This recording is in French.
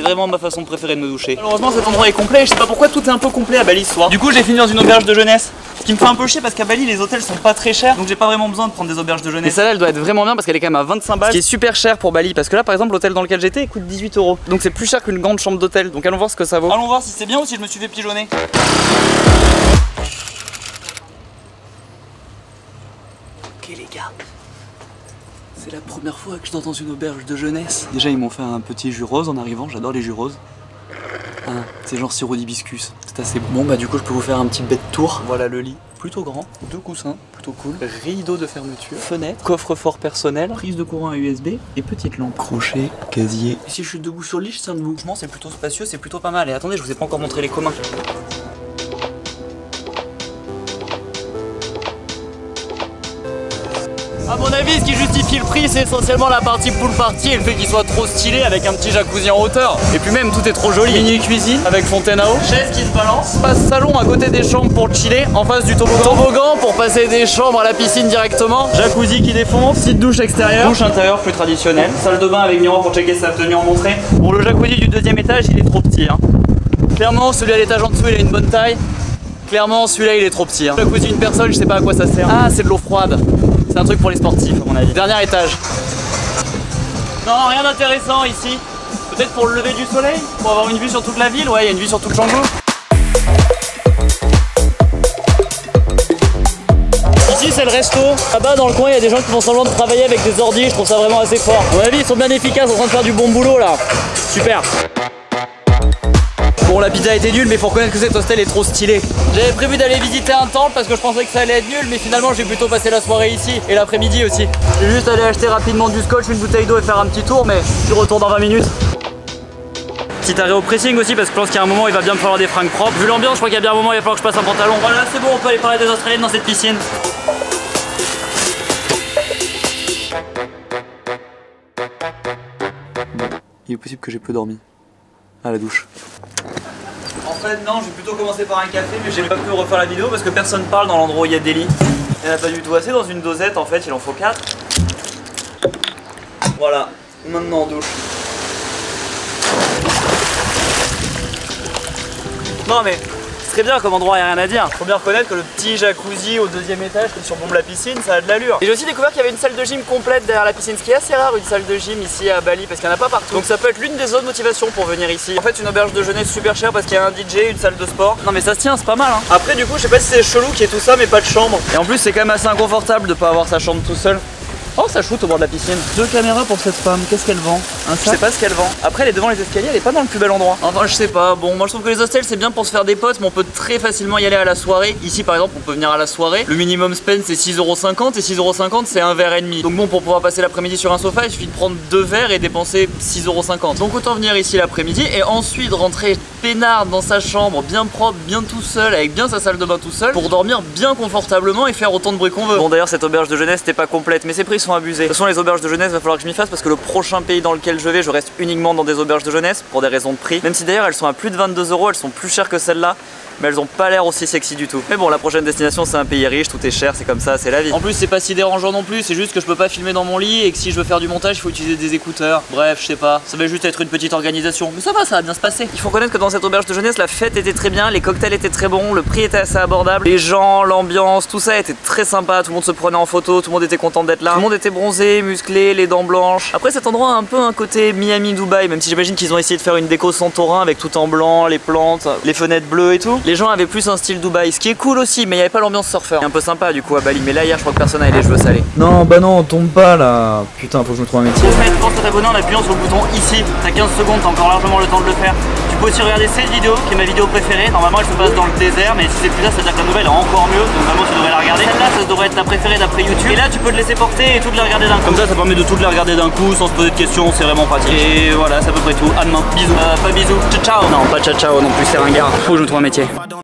c'est vraiment ma façon préférée de me doucher. Malheureusement cet endroit est complet, je sais pas pourquoi tout est un peu complet à Bali ce soir. Du coup j'ai fini dans une auberge de jeunesse. Ce qui me fait un peu chier parce qu'à Bali les hôtels sont pas très chers, donc j'ai pas vraiment besoin de prendre des auberges de jeunesse. Et celle-là elle doit être vraiment bien parce qu'elle est quand même à 25 balles, ce qui est super cher pour Bali parce que là par exemple l'hôtel dans lequel j'étais coûte 18 €. Donc c'est plus cher qu'une grande chambre d'hôtel, donc allons voir ce que ça vaut. Allons voir si c'est bien ou si je me suis fait pigeonner. Ok les gars, c'est la première fois que je dors dans une auberge de jeunesse. Déjà ils m'ont fait un petit jus rose en arrivant, j'adore les jus roses. C'est genre sirop d'hibiscus, c'est assez bon. Bah du coup je peux vous faire un petit bed tour. Voilà le lit, plutôt grand, 2 coussins, plutôt cool. Rideau de fermeture, fenêtre, coffre-fort personnel, prise de courant à USB et petite lampe. Crochet, casier. Et si je suis debout sur le lit, je tiens debout. Franchement c'est plutôt spacieux, c'est plutôt pas mal. Et attendez, je vous ai pas encore montré les communs. A mon avis, ce qui justifie le prix, c'est essentiellement la partie pool party et le fait qu'il soit trop stylé avec un petit jacuzzi en hauteur. Et puis même, tout est trop joli. Mini cuisine avec fontaine à eau, chaise qui se balance, passe salon à côté des chambres pour chiller, en face du toboggan. Toboggan pour passer des chambres à la piscine directement. Jacuzzi qui défonce, petite douche extérieure, douche intérieure plus traditionnelle, salle de bain avec miroir pour checker sa tenue en montrée. Pour le jacuzzi du 2e étage, il est trop petit. Clairement, celui à l'étage en dessous, il a une bonne taille. Clairement, celui-là, il est trop petit. Jacuzzi d'une personne, je sais pas à quoi ça sert. Ah, c'est de l'eau froide. C'est un truc pour les sportifs à mon avis. Dernier étage. Non, rien d'intéressant ici. Peut-être pour le lever du soleil, pour avoir une vue sur toute la ville. Ouais, il y a une vue sur tout le Canggu. Ici c'est le resto. Là-bas dans le coin il y a des gens qui font semblant de travailler avec des ordis. Je trouve ça vraiment assez fort. À mon avis ils sont bien efficaces, en train de faire du bon boulot là. Super. Bon la pizza était nulle mais faut reconnaître que cet hostel est trop stylé. J'avais prévu d'aller visiter un temple parce que je pensais que ça allait être nul mais finalement j'ai plutôt passé la soirée ici et l'après-midi aussi. J'ai juste allé acheter rapidement du scotch, une bouteille d'eau et faire un petit tour mais je retourne dans 20 minutes. Petit arrêt au pressing aussi parce que je pense qu'il y a un moment il va bien me falloir des fringues propres. Vu l'ambiance je crois qu'il y a bien un moment il va falloir que je passe un pantalon. Voilà c'est bon, on peut aller parler des Australiennes dans cette piscine. Il est possible que j'ai peu dormi à la douche. En fait non, je vais plutôt commencer par un café mais j'ai pas pu refaire la vidéo parce que personne parle dans l'endroit où il y a des lits. Il n'y en a pas du tout assez dans une dosette en fait, il en faut 4. Voilà, maintenant en douche. Non mais c'est très bien comme endroit, il n'y a rien à dire. Faut bien reconnaître que le petit jacuzzi au 2e étage qui surplombe la piscine, ça a de l'allure. Et j'ai aussi découvert qu'il y avait une salle de gym complète derrière la piscine, ce qui est assez rare une salle de gym ici à Bali parce qu'il n'y en a pas partout. Donc ça peut être l'une des autres motivations pour venir ici. En fait une auberge de jeunesse super chère parce qu'il y a un DJ, une salle de sport. Non mais ça se tient, c'est pas mal Après du coup je sais pas si c'est chelou qu'il y ait tout ça mais pas de chambre. Et en plus c'est quand même assez inconfortable de pas avoir sa chambre tout seul. Oh ça shoot au bord de la piscine. 2 caméras pour cette femme, qu'est-ce qu'elle vend? Un sac? Je sais pas ce qu'elle vend. Après elle est devant les escaliers, elle est pas dans le plus bel endroit. Enfin je sais pas, bon moi je trouve que les hostels c'est bien pour se faire des potes mais on peut très facilement y aller à la soirée. Ici par exemple on peut venir à la soirée. Le minimum spend c'est 6,50 € et 6,50 € c'est un verre et demi. Donc bon pour pouvoir passer l'après-midi sur un sofa il suffit de prendre 2 verres et dépenser 6,50 €. Donc autant venir ici l'après-midi et ensuite rentrer peinard dans sa chambre bien propre, bien tout seul, avec bien sa salle de bain tout seul pour dormir bien confortablement et faire autant de bruit qu'on veut. Bon d'ailleurs cette auberge de jeunesse n'était pas complète mais ses prix sont abusés. De toute façon les auberges de jeunesse va falloir que je m'y fasse parce que le prochain pays dans lequel je vais, je reste uniquement dans des auberges de jeunesse pour des raisons de prix. Même si d'ailleurs elles sont à plus de 22 €, elles sont plus chères que celles-là. Mais elles ont pas l'air aussi sexy du tout. Mais bon, la prochaine destination c'est un pays riche, tout est cher, c'est comme ça, c'est la vie. En plus c'est pas si dérangeant non plus, c'est juste que je peux pas filmer dans mon lit et que si je veux faire du montage il faut utiliser des écouteurs. Bref, je sais pas, ça va juste être une petite organisation. Mais ça va bien se passer. Il faut reconnaître que dans cette auberge de jeunesse la fête était très bien, les cocktails étaient très bons, le prix était assez abordable, les gens, l'ambiance, tout ça était très sympa, tout le monde se prenait en photo, tout le monde était content d'être là. Tout le monde était bronzé, musclé, les dents blanches. Après cet endroit a un peu un côté Miami Dubaï, même si j'imagine qu'ils ont essayé de faire une déco Santorin avec tout en blanc, les plantes, les fenêtres bleues et tout. Les gens avaient plus un style Dubaï, ce qui est cool aussi, mais il n'y avait pas l'ambiance surfeur. C'est un peu sympa du coup à Bali, mais là hier je crois que personne avait les cheveux salés. Non, bah non, on tombe pas là. Putain, faut que je me trouve un métier. Pense à t'abonner en appuyant sur le bouton ici. T'as 15 secondes, t'as encore largement le temps de le faire. Tu peux aussi regarder cette vidéo qui est ma vidéo préférée. Normalement elle se passe dans le désert, mais si c'est plus là, ça veut dire que la nouvelle est encore mieux. Donc vraiment tu devrais la regarder. Celle-là, ça devrait être ta préférée d'après YouTube. Et là tu peux te laisser porter et toutes les regarder d'un coup. Comme ça permet de toutes les regarder d'un coup sans se poser de questions, c'est vraiment pratique. Et voilà, c'est à peu près tout. À demain. Bisous. Pas bisous. Ciao ciao. Non, pas ciao ciao non plus, c'est ringard. Faut que je me trouve un métier.